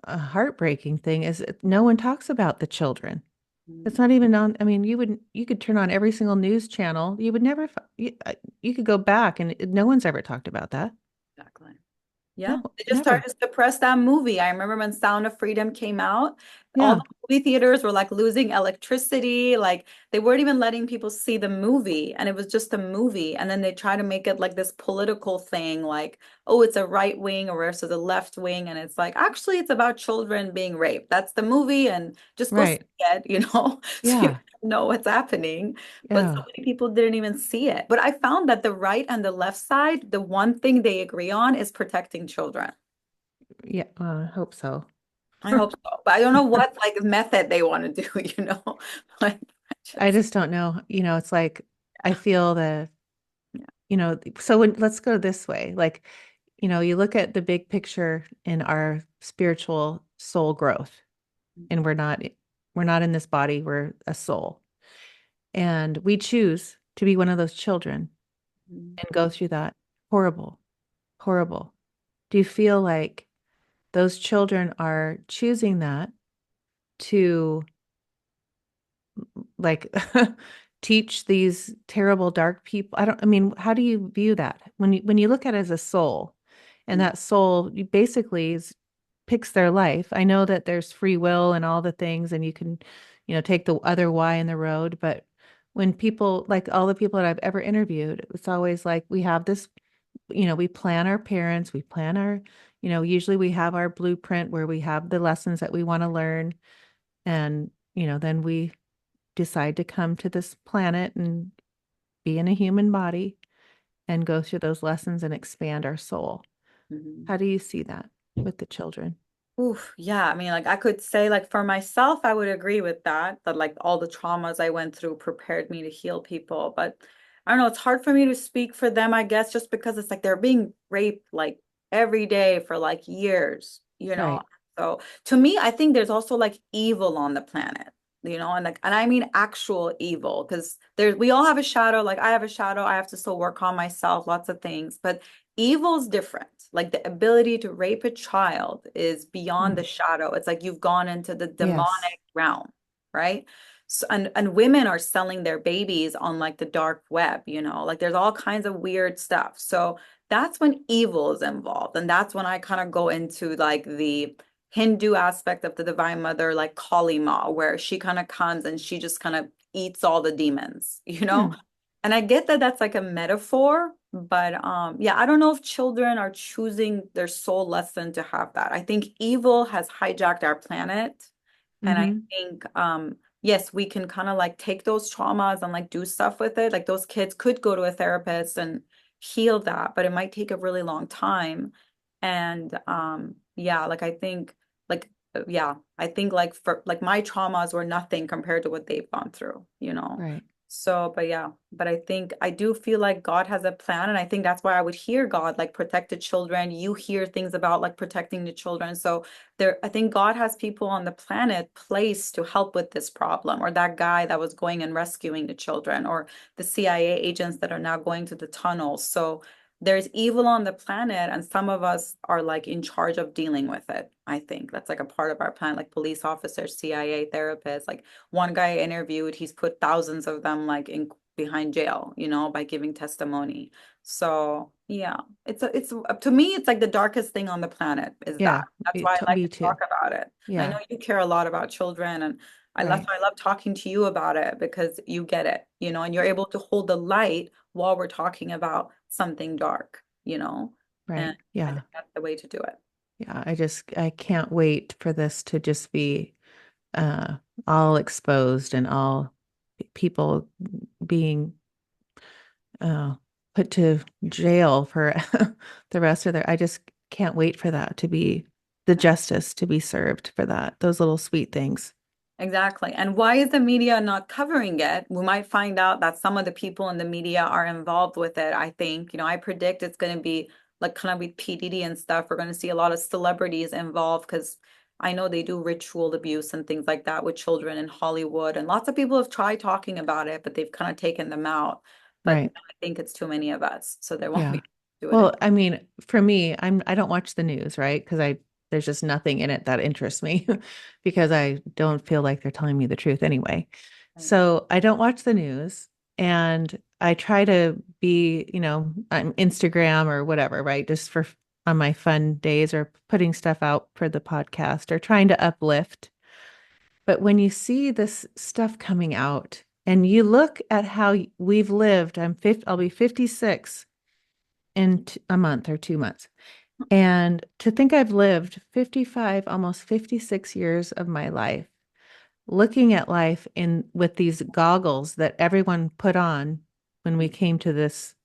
heartbreaking thing is that no one talks about the children. It's Mm, not even on. I mean, you could turn on every single news channel. You would never. You could go back, and no one's ever talked about that. exactly. No, Yeah, they just started never. to suppress that movie. I remember when Sound of Freedom came out, all Yeah, the movie theaters were like losing electricity. Like they weren't even letting people see the movie, and it was just a movie. And then they try to make it like this political thing, like, oh, it's a right wing or versus a left wing. And it's like, actually, it's about children being raped. That's the movie, and just go see right. it, so you Yeah, know what's happening. But so yeah, many people didn't even see it. But I found that the right and the left side, the one thing they agree on is protecting children. yeah. I hope so. I hope so. But I don't know what like method they want to do, Like I just just don't know. It's like I yeah. feel the, Yeah. so let's go this way. Like, you look at the big picture in our spiritual soul growth, and we're not in this body, we're a soul. And we choose to be one of those children Mhm. and go through that horrible, horrible. Do you feel like those children are choosing that to like teach these terrible dark people? I mean, how do you view that when you look at it as a soul, and that soul basically picks their life? I know that there's free will and all the things, and you can, take the other Y in the road, but when people, like all the people that I've ever interviewed, it's always like we have this, we plan our parents, we plan our, usually we have our blueprint where we have the lessons that we want to learn. And, then we decide to come to this planet and be in a human body and go through those lessons and expand our soul. Mhm. How do you see that with the children? Oof, yeah. I mean, like I could say, like for myself, I would agree with that, that like all the traumas I went through prepared me to heal people. But I don't know, it's hard for me to speak for them, I guess, just because it's like they're being raped like every day for like years. Right. So to me, I think there's also like evil on the planet, and like, and I mean actual evil, because we all have a shadow. Like I have a shadow, I have to still work on myself, lots of things. But evil's different. Like the ability to rape a child is beyond Mm. the shadow. It's like you've gone into the Yes. demonic realm, right? So, and women are selling their babies on like the dark web, like there's all kinds of weird stuff. So that's when evil is involved. And that's when I kind of go into like the Hindu aspect of the Divine Mother, like Kali Ma, where she kind of comes and she just kind of eats all the demons. Hmm. And I get that that's like a metaphor, but yeah, I don't know if children are choosing their soul lesson to have that. I think evil has hijacked our planet. And I Mm-hmm. think yes, we can kind of like take those traumas and like do stuff with it. Like those kids could go to a therapist and heal that, but it might take a really long time. And yeah, like I think like yeah, I think like for like my traumas were nothing compared to what they've gone through. Right. So, but yeah, but I think I do feel like God has a plan, and I think that's why I would hear God like protect the children. You hear things about like protecting the children. So I think God has people on the planet placed to help with this problem, or that guy that was going and rescuing the children, or the CIA agents that are now going to the tunnels. So there's evil on the planet, and some of us are like in charge of dealing with it. I think that's like a part of our plan, like police officers, CIA therapists. Like one guy I interviewed, he's put thousands of them like in behind jail, by giving testimony. So yeah, it's to me, it's like the darkest thing on the planet is that. Yeah. That's why I like Me to talk too. about it. And I know Yeah. you care a lot about children, and that's Right. why I love talking to you about it, because you get it, and you're able to hold the light while we're talking about something dark. And Right. I think Yeah. that's the way to do it. Yeah. I can't wait for this to just be uh all exposed and all people being uh put to jail for the rest of their. I just can't wait for that to be the Yeah. justice to be served for that. Those little sweet things. Exactly. And why is the media not covering it? We might find out that some of the people in the media are involved with it. I think, I predict it's going to be like kind of with PDD and stuff. We're going to see a lot of celebrities involved because I know they do ritual abuse and things like that with children in Hollywood. And lots of people have tried talking about it, but they've kind of taken them out. But Right. I think it's too many of us, so they won't Yeah. be able to do it. Well, I mean, for me, I don't watch the news, right? Because there's just nothing in it that interests me because I don't feel like they're telling me the truth anyway. Right. So I don't watch the news and I try to be, on Instagram or whatever, right? Just for on my fun days or putting stuff out for the podcast or trying to uplift. But when you see this stuff coming out and you look at how we've lived, I'll be 56 in a month or 2 months. And to think I've lived 55, almost 56 years of my life, looking at life in with these goggles that everyone put on when we came to this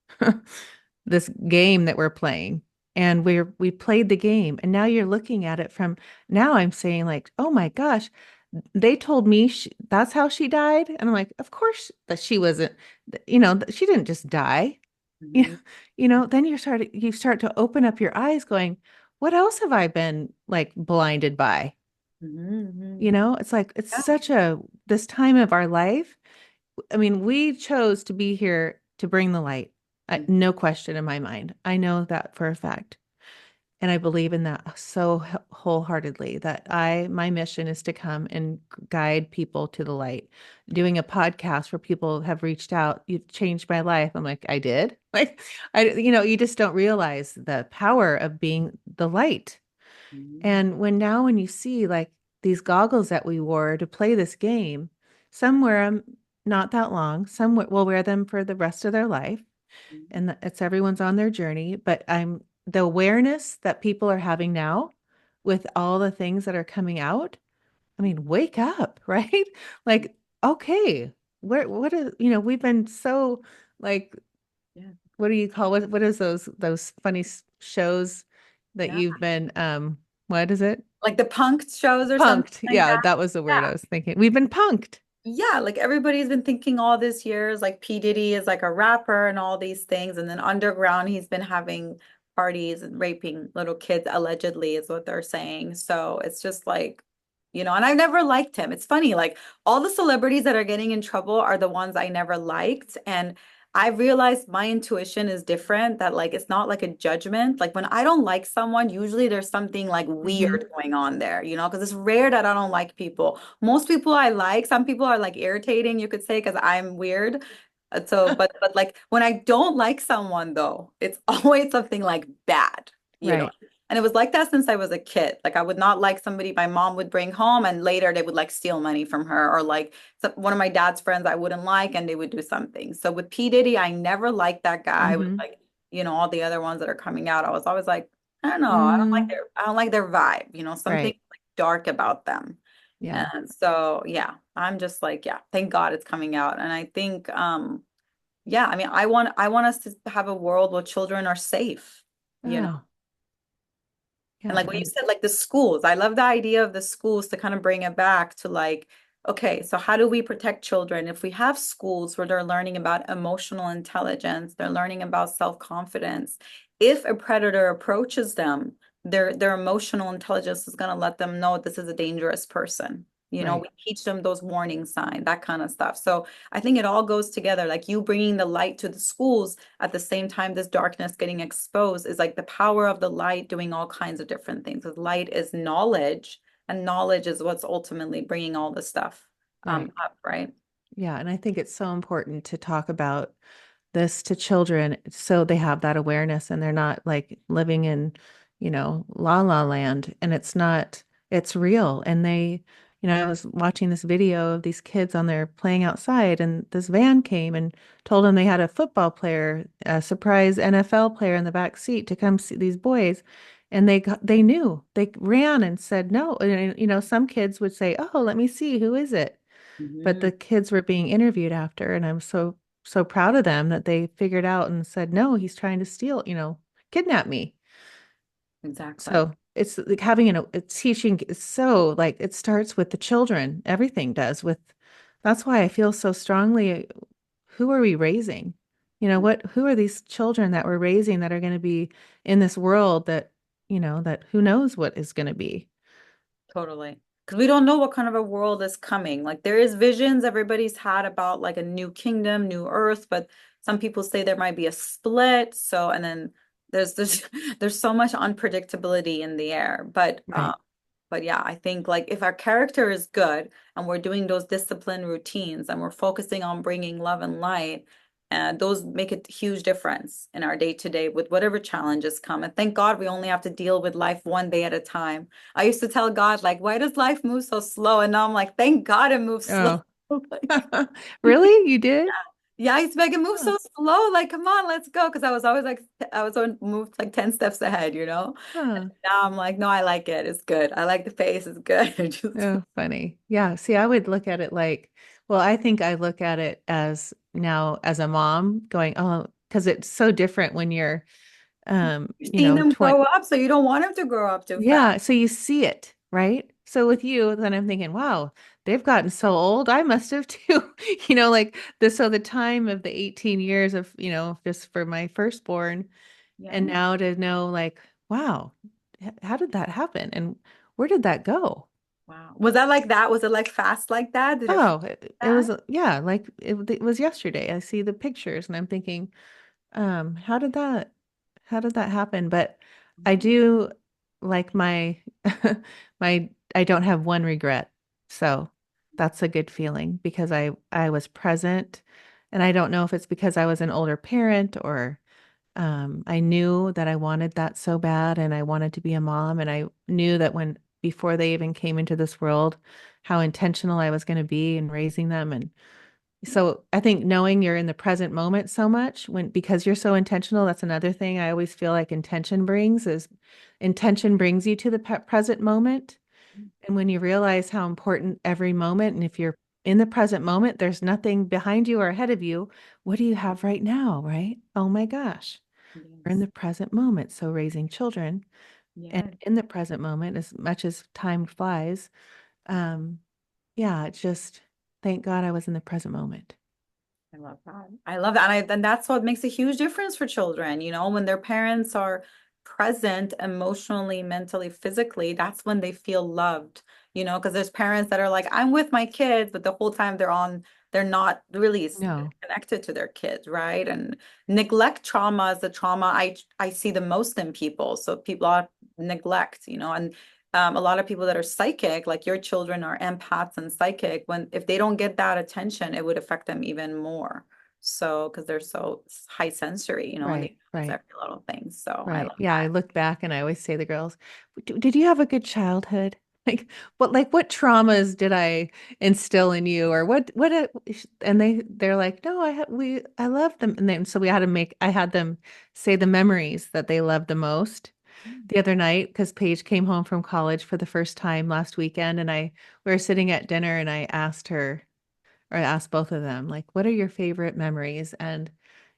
this game that we're playing. And we played the game. And now you're looking at it from now I'm saying like, oh my gosh, they told me that's how she died. And I'm like, of course that she wasn't, she didn't just die. You Mhm. then you start to open up your eyes going, what else have I been like blinded by? Mhm. Mhm. It's like it's Yeah. such a this time of our life. I mean, we chose to be here to bring the light. No question in my mind. I know that for a fact. And I believe in that so wholeheartedly that my mission is to come and guide people to the light. Doing a podcast where people have reached out, you've changed my life. I'm like, I did. Like, you just don't realize the power of being the light. Mhm. And when you see like these goggles that we wore to play this game, some wear them not that long, some will wear them for the rest of their life Mhm. and it's everyone's on their journey. But the awareness that people are having now with all the things that are coming out. I mean, wake up, right? Like, okay, what is, we've been so like, Yeah. what do you call what is those funny shows that Yeah. you've been, what is it? Like the punked shows or something Punked. like Yeah, that. that was the word Yeah. I was thinking. We've been punked. Yeah, like everybody's been thinking all this years, like P. Diddy is like a rapper and all these things. And then underground, he's been having parties and raping little kids, allegedly, is what they're saying. So it's just like, and I never liked him. It's funny, like all the celebrities that are getting in trouble are the ones I never liked. And I realized my intuition is different, that like it's not like a judgment. Like when I don't like someone, usually there's something like Hmm. weird going on there, because it's rare that I don't like people. Most people I like, some people are like irritating, you could say, because I'm weird. So, but like when I don't like someone though, it's always something like bad, you know. Right. And it was like that since I was a kid. Like I would not like somebody my mom would bring home and later they would like steal money from her, or like one of my dad's friends I wouldn't like and they would do something. So with P. Diddy, I never liked that guy with Hmm. like, all the other ones that are coming out. I was always like, I don't know, Mm, I don't like their vibe, something right. like dark about them. Yeah. And so, yeah, I'm just like, yeah, thank God it's coming out. And I think, yeah, I mean, I want us to have a world where children are safe, you know. Oh, And yeah. like when you said like the schools, I love the idea of the schools to kind of bring it back to like, okay, so how do we protect children? If we have schools where they're learning about emotional intelligence, they're learning about self-confidence. If a predator approaches them, their emotional intelligence is going to let them know this is a dangerous person. We Right. teach them those warning signs, that kind of stuff. So I think it all goes together. Like you bringing the light to the schools at the same time this darkness getting exposed is like the power of the light doing all kinds of different things. Because light is knowledge, and knowledge is what's ultimately bringing all this stuff Right. up, right? Yeah. And I think it's so important to talk about this to children so they have that awareness and they're not like living in, la la land. And it's real. And I was watching this video of these kids on there playing outside, and this van came and told them they had a football player, a surprise NFL player in the back seat to come see these boys. And they knew, they ran and said no. And, some kids would say, oh, let me see, who is it? But Mhm. the kids were being interviewed after, and I'm so proud of them that they figured out and said, no, he's trying to steal, kidnap me. Exactly. So it's like having it's teaching is so like it starts with the children. Everything does with that's why I feel so strongly. Who are we raising? Who are these children that we're raising that are going to be in this world that, that who knows what is going to be? Totally. Because we don't know what kind of a world is coming. Like there is visions everybody's had about like a new kingdom, new earth, but some people say there might be a split. So, and then there's there's so much unpredictability in the air. Right. But yeah, I think like if our character is good and we're doing those discipline routines and we're focusing on bringing love and light, and those make a huge difference in our day to day with whatever challenges come. And thank God we only have to deal with life one day at a time. I used to tell God, like, why does life move so slow? And now I'm like, thank God it moves slow. Oh, Like, really? You did? yeah, I used to be like, it moves Huh. so slow. Like, come on, let's go. Because I was always like, I was on moved like 10 steps ahead, you know? Huh. Now I'm like, no, I like it. It's good. I like the pace. It's good. Just, Oh, funny. Yeah. See, I would look at it like, well, I think I look at it as now as a mom going, oh, because it's so different when you're, you're seeing them 20. grow up, so you don't want them to grow up too fast. Yeah. So you see it, right? So with you, then I'm thinking, wow, they've gotten so old. I must have too, like so the time of the 18 years of, just for my firstborn. Yeah. And now to know like, wow, how did that happen? And where did that go? Wow. Was that like that? Was it like fast like that? Did it feel Oh, it like was, yeah, like it was yesterday. I see the pictures and I'm thinking, how did that happen? But I that? do like I don't have one regret. So that's a good feeling because I was present and I don't know if it's because I was an older parent or I knew that I wanted that so bad and I wanted to be a mom. And I knew that before they even came into this world, how intentional I was going to be in raising them. And so I think knowing you're in the present moment so much because you're so intentional, that's another thing I always feel like intention brings you to the present moment. And when you realize how important every moment, and if you're in the present moment, there's nothing behind you or ahead of you. What do you have right now, right? Oh my gosh. We're in Yes. the present moment. So raising children and Yeah. in the present moment, as much as time flies, um, yeah, it's just thank God I was in the present moment. I love that. I love that. And that's what makes a huge difference for children, you know, when their parents are present emotionally, mentally, physically, that's when they feel loved, you know, because there's parents that are like, I'm with my kids, but the whole time they're not really No, connected to their kids, right? And neglect trauma is the trauma I see the most in people. So people are neglect, you know, and a lot of people that are psychic, like your children are empaths and psychic, when if they don't get that attention, it would affect them even more. So, because they're so high sensory, you know, and they right, notice right, every little thing. So I right. love Yeah, I look back and I always say to the girls, Did you have a good childhood? What traumas did I instill in you, or and they're like, no, I love them, and then so I had them say the memories that they loved the most that. the other night because Paige came home from college for the first time last weekend, and we were sitting at dinner, and I asked her, or I asked both of them, like, what are your favorite memories? And,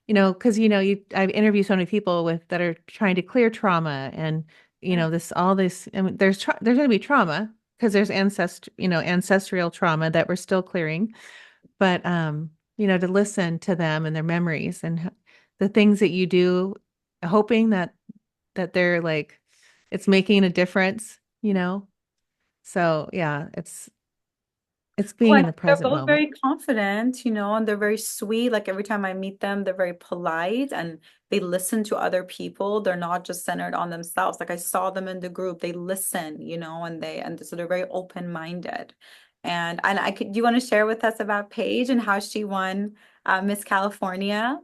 because, I've interviewed so many people that are trying to clear trauma and, Yeah. all this, I mean, there's going to be trauma because there's ancestral trauma that we're still clearing. But, to listen to them and their memories and the things that you do, hoping that they're like, it's making a difference, So yeah, it's Oh, being and in the they're present both moment. very confident, you know, and they're very sweet. Like every time I meet them, they're very polite and they listen to other people. They're not just centered on themselves. Like I saw them in the group, they listen, you know, and so they're very open-minded. And I could, do you want to share with us about Paige and how she won Miss California?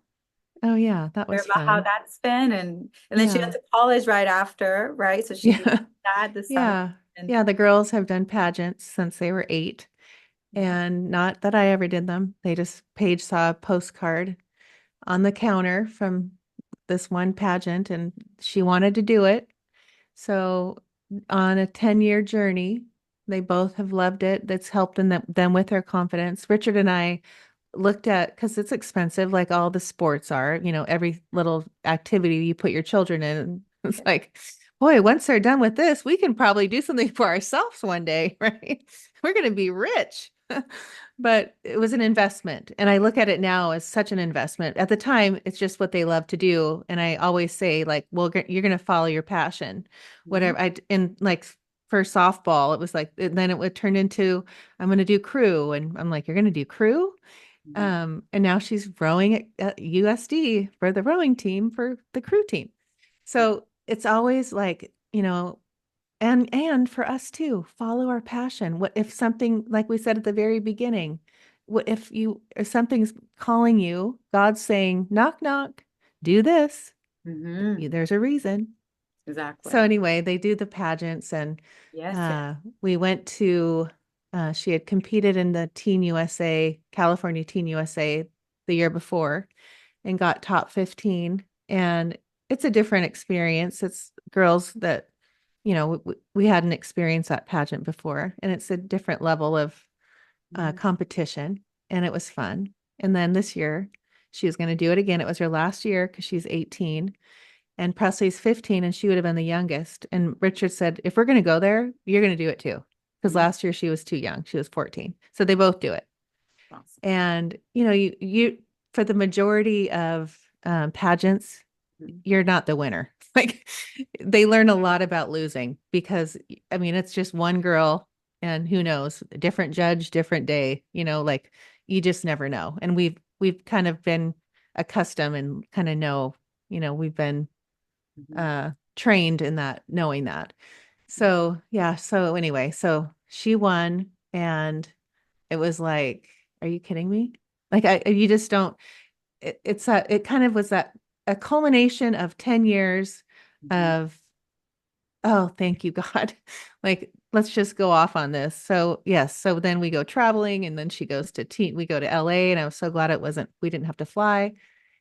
Oh yeah, that Or was about how fun. that's been, and then she went Yeah. to college right after, right? So she did Yeah. that this summer. Yeah. And Yeah, the girls have done pageants since they were 8. yeah. And not that I ever did them. Paige saw a postcard on the counter from this one pageant and she wanted to do it. So on a 10-year journey, they both have loved it. That's helped in them with their confidence. Richard and I looked at because it's expensive, like all the sports are, every little activity you put your children in. It's like boy, once they're done with this, we can probably do something for ourselves one day, right? We're going to be rich. But it was an investment. And I look at it now as such an investment. At the time, it's just what they love to do. And I always say, like, well, you're going to follow your passion, Mhm. whatever. And like for softball, it was like, and then it would turn into, I'm going to do crew. And I'm like, you're going to do crew? Mhm. And now she's rowing at USD for the rowing team for the crew team. So it's always like, and for us too, follow our passion. What if something, like we said at the very beginning, what if something's calling you, God's saying, knock, knock, do this. Mhm. There's a reason. So Exactly. anyway, they do the pageants and Yes, yes. we went to she had competed in the Teen USA, California Teen USA the year before and got top 15. And it's a different experience. It's girls that, we hadn't experienced that pageant before, and it's a different level of Mhm. competition, and it was fun. And then this year, she was going to do it again. It was her last year because she's 18 and Presley's 15 and she would have been the youngest. And Richard said, if we're going to go there, you're going to do it too. Because Mhm. last year she was too young. She was 14. So they both do it. Awesome. And, for the majority of pageants, Mhm. you're not the winner. Like they learn a lot about losing because, I mean, it's just one girl and who knows, different judge, different day, like you just never know. And we've kind of been accustomed and kind of know, we've been Mhm. trained in that, knowing that. So yeah, so anyway, so she won and it was like, are you kidding me? Like you just don't, it kind of was that a culmination of 10 years Mhm. of, oh, thank you, God. Like, let's just go off on this. So yes, so then we go traveling and then she goes we go to LA and I was so glad we didn't have to fly.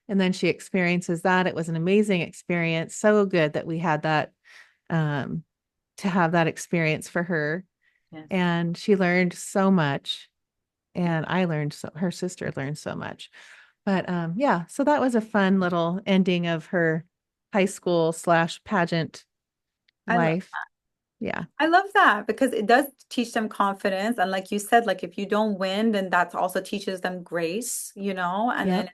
And then she experiences that. It was an amazing experience. So good that we had that, um, to have that experience for her. Yes. And she learned so much. Yes. And her sister learned so much. But yeah, so that was a fun little ending of her high school slash pageant I love life. Yeah. I love that because it does teach them confidence. And like you said, like if you don't win, then that also teaches them grace, and then Yep.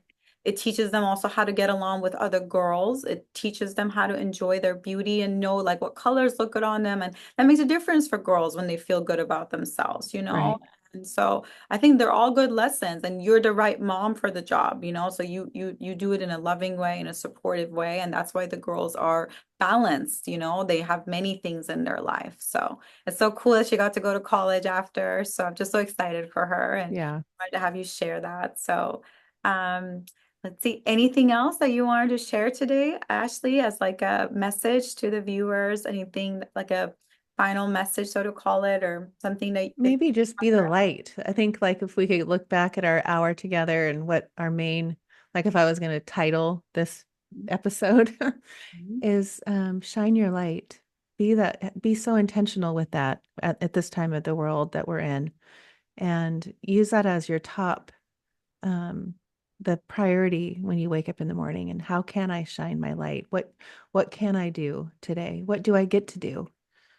it teaches them also how to get along with other girls. It teaches them how to enjoy their beauty and know like what colors look good on them. And that makes a difference for girls when they feel good about themselves. Right. And so I think they're all good lessons and you're the right mom for the job. So you do it in a loving way, in a supportive way. And that's why the girls are balanced. They have many things in their life. So it's so cool that she got to go to college after. So I'm just so excited for her and Yeah. wanted to have you share that. So um let's see, anything else that you wanted to share today, Ashley, as like a message to the viewers, anything like a final message, so to call it, or something that Maybe just be the light. I think like if we could look back at our hour together and what our main, like if I was going to title this episode Mhm. is shine your light. Be so intentional with that at this time of the world that we're in and use that as your top um the priority when you wake up in the morning and how can I shine my light? What can I do today? What do I get to do?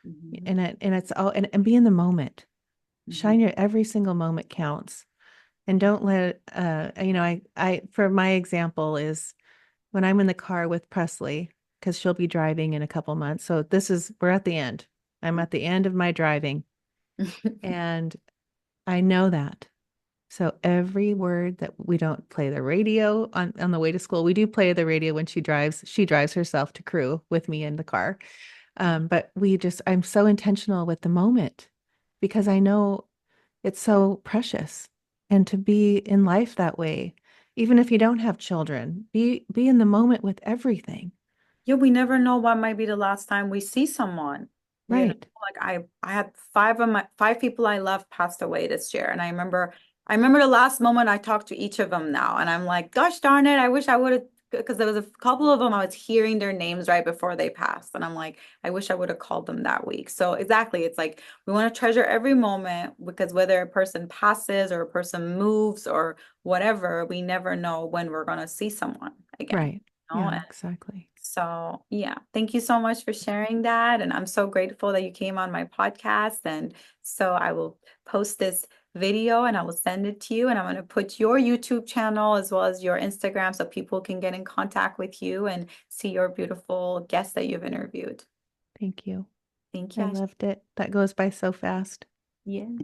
Mhm. And it's all and be in the moment. Mhm. Shine your every single moment counts. And don't let I for my example is when I'm in the car with Presley, because she'll be driving in a couple months. So we're at the end. I'm at the end of my driving. And I know that. So every word that we don't play the radio on the way to school, we do play the radio when she drives herself to crew with me in the car. But I'm so intentional with the moment because I know it's so precious. And to be in life that way, even if you don't have children, be in the moment with everything. Yeah, we never know what might be the last time we see someone. Right. Like I had five people I love passed away this year. And I remember the last moment I talked to each of them now. And I'm like, gosh darn it, I wish I would have, because there was a couple of them I was hearing their names right before they passed. And I'm like, I wish I would have called them that week. So exactly, it's like we want to treasure every moment because whether a person passes or a person moves or whatever, we never know when we're gonna see someone again. Right. You know? Yeah, exactly. So, yeah, thank you so much for sharing that. And I'm so grateful that you came on my podcast. And so I will post this video and I will send it to you. And I'm going to put your YouTube channel as well as your Instagram so people can get in contact with you and see your beautiful guests that you've interviewed. Thank you. Thank you, I Ashley. loved it. That goes by so fast. Yes.